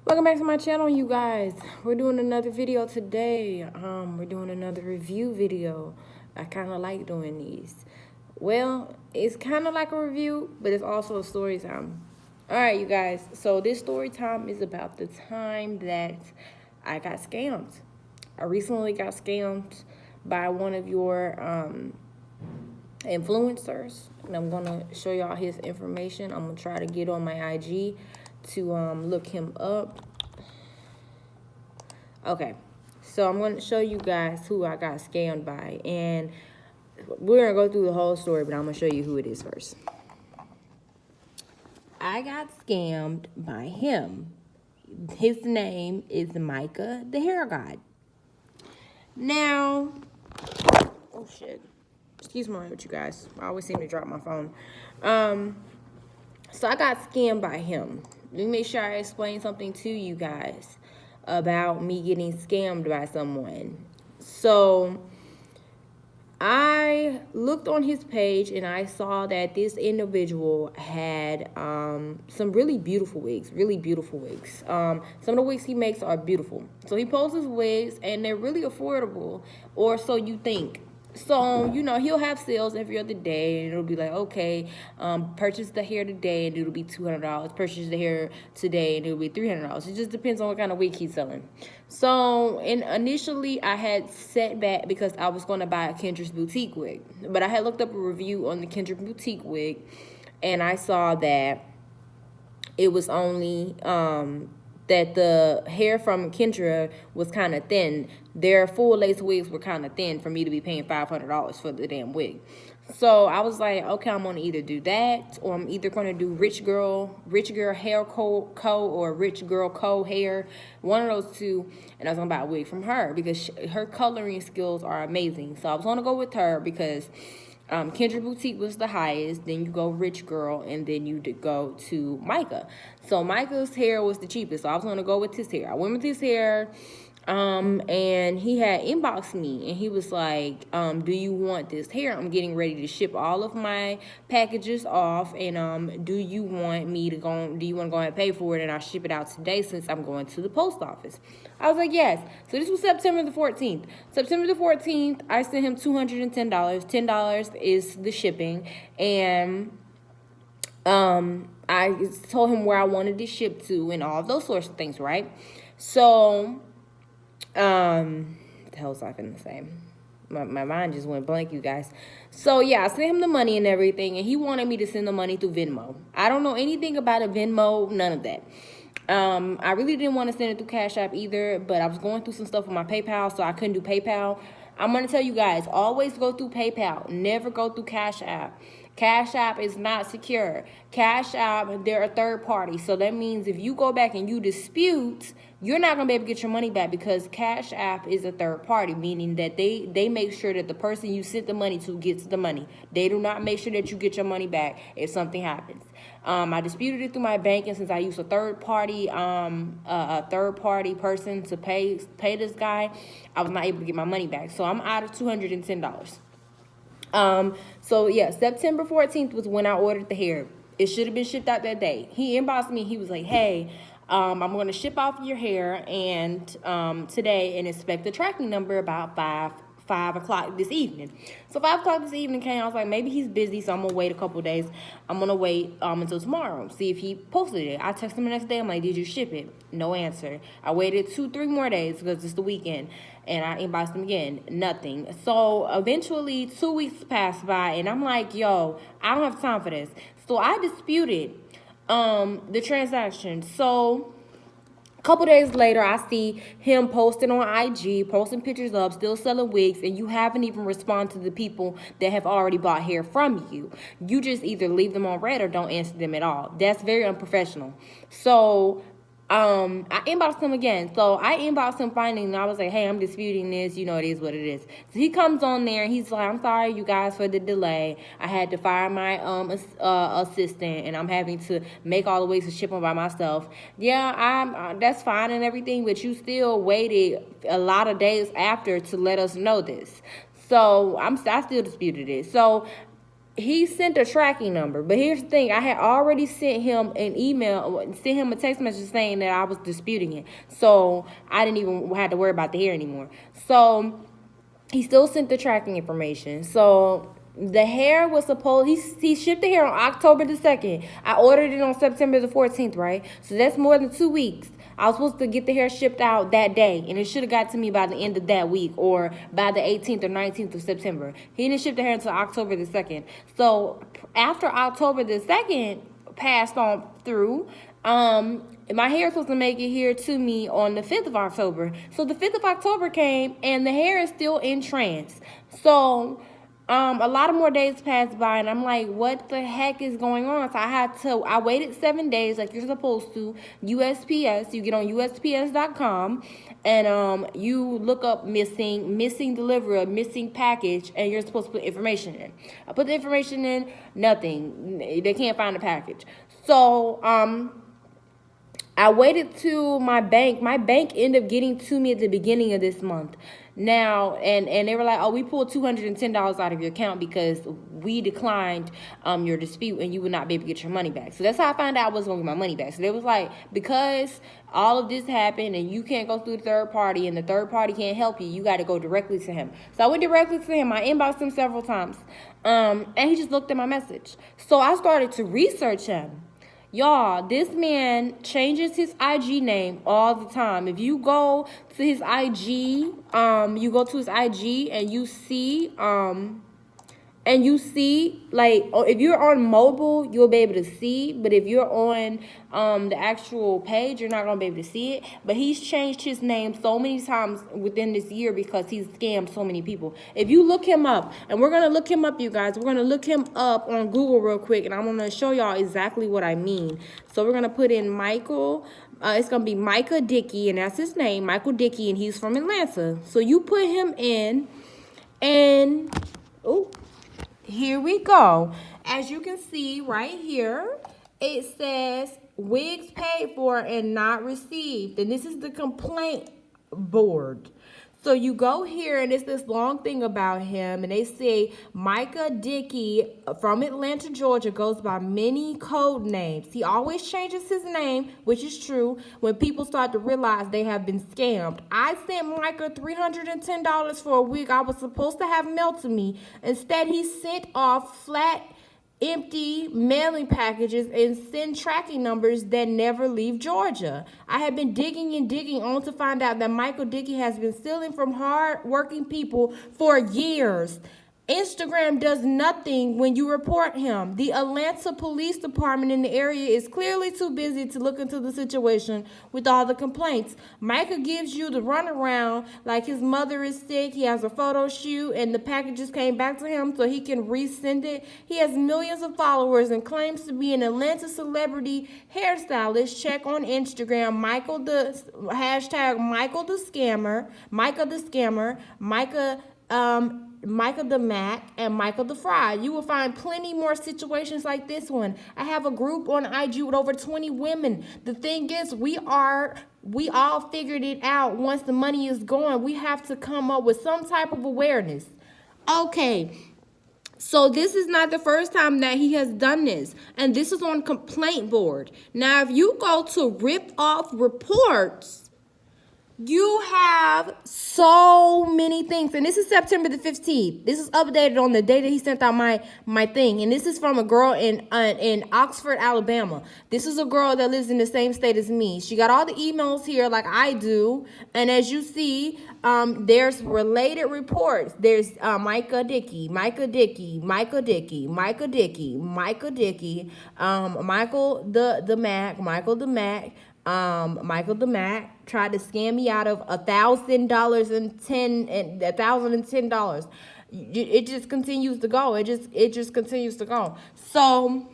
Welcome back to my channel, you guys. We're doing another video today. We're doing another review video. I kind of like doing these. Well, it's kind of like a review, but it's also a story time. All right, you guys. So this story time is about the time that I got scammed. I recently got scammed by one of your influencers, and I'm gonna show y'all his information. I'm gonna try to get on my IG to look him up. Okay, so I'm going to show you guys who I got scammed by, and we're going to go through the whole story, but I'm going to show you who it is first. I got scammed by him. His name is Micah, the hair god. Now, oh shit, excuse me with you guys. I always seem to drop my phone. So I got scammed by him. Let me make sure I explain something to you guys about me getting scammed by someone. So I looked on his page and I saw that this individual had some really beautiful wigs, Some of the wigs he makes are beautiful. So he posts his wigs and they're really affordable, or so you think. So, you know, he'll have sales every other day, and it'll be like, okay, purchase the hair today, and it'll be $200. Purchase the hair today, and it'll be $300. It just depends on what kind of wig he's selling. So, and initially, I had set back because I was going to buy a Kendra's Boutique wig. But I had looked up a review on the Kendra Boutique wig, and I saw that it was only that the hair from Kendra was kind of thin. Their full lace wigs were kind of thin for me to be paying $500 for the damn wig. So I was like, okay, I'm gonna either do that, or I'm either gonna do rich girl hair co or rich girl co hair, one of those two. And I was gonna buy a wig from her because her coloring skills are amazing. So I was gonna go with her because Kendra Boutique was the highest, then you go Rich Girl, and then you go to Micah. So Micah's hair was the cheapest, so I was going to go with his hair. I went with his hair, and he had inboxed me, and he was like, do you want this hair? I'm getting ready to ship all of my packages off, and do you want to go ahead and pay for it, and I'll ship it out today since I'm going to the post office? I was like, yes. So this was September the 14th. September the 14th, I sent him $210. $10 is the shipping, and I told him where I wanted it shipped to and all of those sorts of things, right? So, what the hell was I finna say? My mind just went blank, you guys. So, yeah, I sent him the money and everything, and he wanted me to send the money through Venmo. I don't know anything about a Venmo, none of that. I really didn't want to send it through Cash App either, but I was going through some stuff with my PayPal, so I couldn't do PayPal. I'm going to tell you guys, always go through PayPal. Never go through Cash App. Cash App is not secure. Cash App, they're a third party. So that means if you go back and you dispute, you're not going to be able to get your money back because Cash App is a third party, meaning that they make sure that the person you sent the money to gets the money. They do not make sure that you get your money back if something happens. I disputed it through my bank, and since I used a third party person to pay this guy, I was not able to get my money back. So I'm out of $210. So yeah, September 14th was when I ordered the hair. It should have been shipped out that day. He inboxed me. He was like, hey, I'm going to ship off your hair and today and expect the tracking number about 5 o'clock this evening. So 5 o'clock this evening came. I was like, maybe he's busy, so I'm gonna wait a couple days. I'm gonna wait until tomorrow, see if he posted it. I texted him the next day. I'm like, did you ship it? No answer. I waited 2-3 more days because it's the weekend, and I inboxed him again. Nothing. So eventually 2 weeks passed by, and I'm like, yo, I don't have time for this. So I disputed the transaction. So a couple days later, I see him posting on IG, posting pictures of still selling wigs, and you haven't even responded to the people that have already bought hair from you. You just either leave them on red or don't answer them at all. That's very unprofessional. So I inboxed him again. So I inboxed him finally, and I was like, hey, I'm disputing this. You know, it is what it is. So he comes on there, and he's like, I'm sorry, you guys, for the delay. I had to fire my assistant, and I'm having to make all the wigs and ship them by myself. Yeah, that's fine and everything, but you still waited a lot of days after to let us know this. So I still disputed it. So he sent a tracking number. But here's the thing. I had already sent him an email, sent him a text message saying that I was disputing it. So I didn't even have to worry about the hair anymore. So he still sent the tracking information. So the hair was supposed, he shipped the hair on October the 2nd. I ordered it on September the 14th, right? So that's more than 2 weeks. I was supposed to get the hair shipped out that day, and it should have got to me by the end of that week or by the 18th or 19th of September. He didn't ship the hair until October the 2nd. So after October the 2nd passed on through, my hair is supposed to make it here to me on the 5th of October. So the 5th of October came, and the hair is still in trance. So a lot of more days passed by, and I'm like, what the heck is going on? So I waited 7 days like you're supposed to. USPS, you get on USPS.com, and you look up missing delivery, missing package, and you're supposed to put information in. I put the information in, nothing. They can't find the package. So, I waited to my bank. My bank ended up getting to me at the beginning of this month. Now, and they were like, oh, we pulled $210 out of your account because we declined your dispute and you would not be able to get your money back. So that's how I found out I wasn't going to get my money back. So they was like, because all of this happened and you can't go through the third party and the third party can't help you, you got to go directly to him. So I went directly to him. I inboxed him several times, and he just looked at my message. So I started to research him. Y'all, this man changes his IG name all the time. If you go to his IG, and you see, like, if you're on mobile, you'll be able to see. But if you're on the actual page, you're not going to be able to see it. But he's changed his name so many times within this year because he's scammed so many people. If you look him up, and we're going to look him up, you guys. We're going to look him up on Google real quick, and I'm going to show y'all exactly what I mean. So we're going to put in Michael. It's going to be Micah Dickey, and that's his name, Michael Dickey, and he's from Atlanta. So you put him in, and... oh. Here we go. As you can see right here, it says wigs paid for and not received. And this is the complaint board. So you go here, and it's this long thing about him, and they say Micah Dickey from Atlanta, Georgia, goes by many code names. He always changes his name, which is true, when people start to realize they have been scammed. I sent Micah $310 for a wig I was supposed to have mailed to me. Instead, he sent off flat, empty mailing packages and send tracking numbers that never leave Georgia. I have been digging and digging on to find out that Michael Dickey has been stealing from hard-working people for years. Instagram does nothing when you report him. The Atlanta Police Department in the area is clearly too busy to look into the situation with all the complaints. Micah gives you the runaround like his mother is sick, he has a photo shoot, and the packages came back to him so he can resend it. He has millions of followers and claims to be an Atlanta celebrity hairstylist. Check on Instagram, hashtag Michael the Scammer, Michael the Mac, and Michael the Fry. You will find plenty more situations like this one. I have a group on IG with over 20 women. The thing is, we all figured it out. Once the money is gone, we have to come up with some type of awareness. Okay, so this is not the first time that he has done this, and this is on complaint board. Now, if you go to rip off reports, you have so many things. And this is September the 15th. This is updated on the day that he sent out my thing. And this is from a girl in Oxford, Alabama. This is a girl that lives in the same state as me. She got all the emails here like I do. And as you see, there's related reports. There's Micah Dickey, Michael the Mac tried to scam me out of $1,010. It just continues to go. It just continues to go. So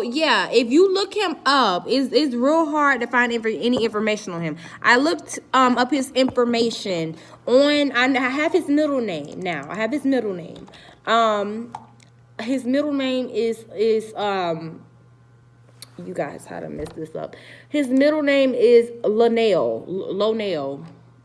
yeah, if you look him up, it's real hard to find any information on him. I looked up his information on. I have his middle name now. His middle name is you guys, how to mess this up. His middle name is Lonell.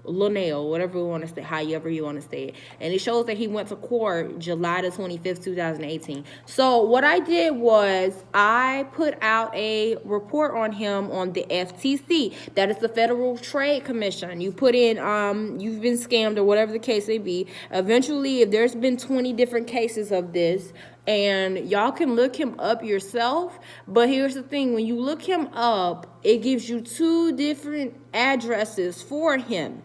Linnell, whatever you want to say, however you want to say it. And it shows that he went to court July the 25th, 2018. So what I did was I put out a report on him on the FTC. That is the Federal Trade Commission. You put in, you've been scammed or whatever the case may be. Eventually, if there's been 20 different cases of this, and y'all can look him up yourself, but here's the thing, when you look him up, it gives you 2 different addresses for him.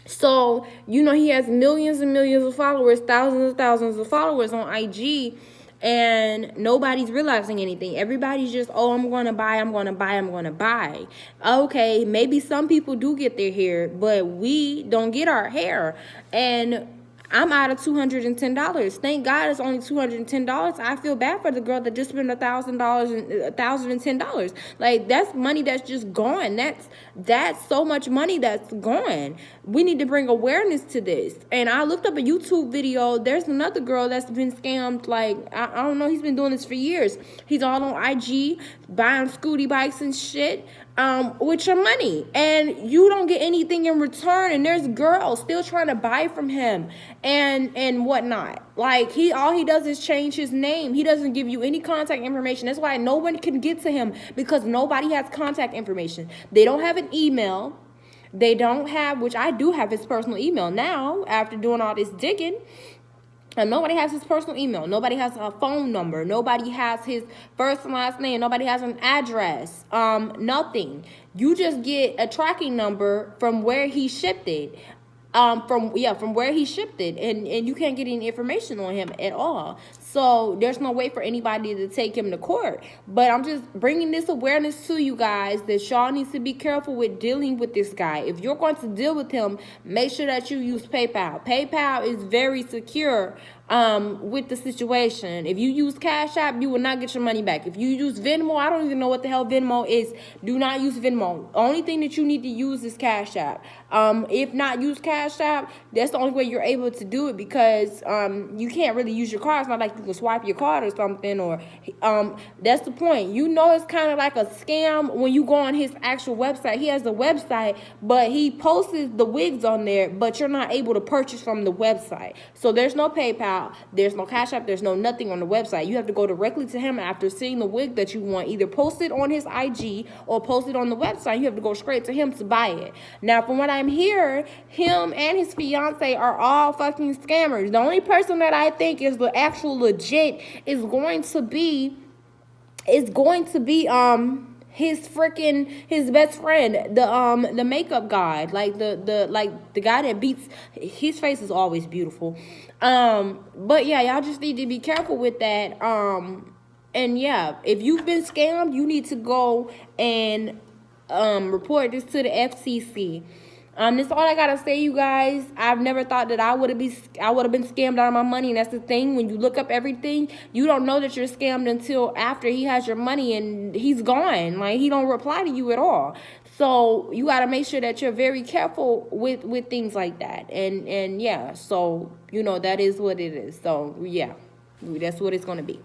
So, you know, he has millions and millions of followers, thousands and thousands of followers on IG, and nobody's realizing anything. Everybody's just, oh, I'm going to buy, I'm going to buy, I'm going to buy. Okay, maybe some people do get their hair, but we don't get our hair. And I'm out of $210. Thank God it's only $210. I feel bad for the girl that just spent $1,000 and $1,010. Like, that's money that's just gone. That's so much money that's gone. We need to bring awareness to this. And I looked up a YouTube video. There's another girl that's been scammed. Like, I don't know. He's been doing this for years. He's all on IG buying scooty bikes and shit. With your money, and you don't get anything in return, and there's girls still trying to buy from him and whatnot. Like, all he does is change his name. He doesn't give you any contact information. That's why no one can get to him, because nobody has contact information. They don't have an email. They don't have, which I do have his personal email now after doing all this digging. And nobody has his personal email. Nobody has a phone number. Nobody has his first and last name. Nobody has an address. Nothing. You just get a tracking number from where he shipped it. From where he shipped it, and you can't get any information on him at all. So there's no way for anybody to take him to court. But I'm just bringing this awareness to you guys that y'all needs to be careful with dealing with this guy. If you're going to deal with him, make sure that you use PayPal. PayPal is very secure with the situation. If you use Cash App, you will not get your money back. If you use Venmo, I don't even know what the hell Venmo is. Do not use Venmo. Only thing that you need to use is Cash App. If not use Cash App, that's the only way you're able to do it, because you can't really use your card. It's not like you can swipe your card or something, or that's the point. You know, it's kind of like a scam when you go on his actual website. He has a website, but he posts the wigs on there, but you're not able to purchase from the website. So there's no PayPal. There's no Cash App. There's no nothing on the website. You have to go directly to him after seeing the wig that you want. Either post it on his IG or post it on the website. You have to go straight to him to buy it. Now, from what I'm hearing, him and his fiance are all fucking scammers. The only person that I think is the actual legit is going to be his best friend, the makeup guy, like the guy that beats. His face is always beautiful. But yeah, y'all just need to be careful with that. And yeah, if you've been scammed, you need to go and report this to the FCC. That's all I gotta say, you guys. I've never thought that I would have been scammed out of my money, and that's the thing. When you look up everything, you don't know that you're scammed until after he has your money and he's gone. Like, he don't reply to you at all. So you gotta make sure that you're very careful with things like that. And yeah, so you know that is what it is. So yeah, that's what it's gonna be.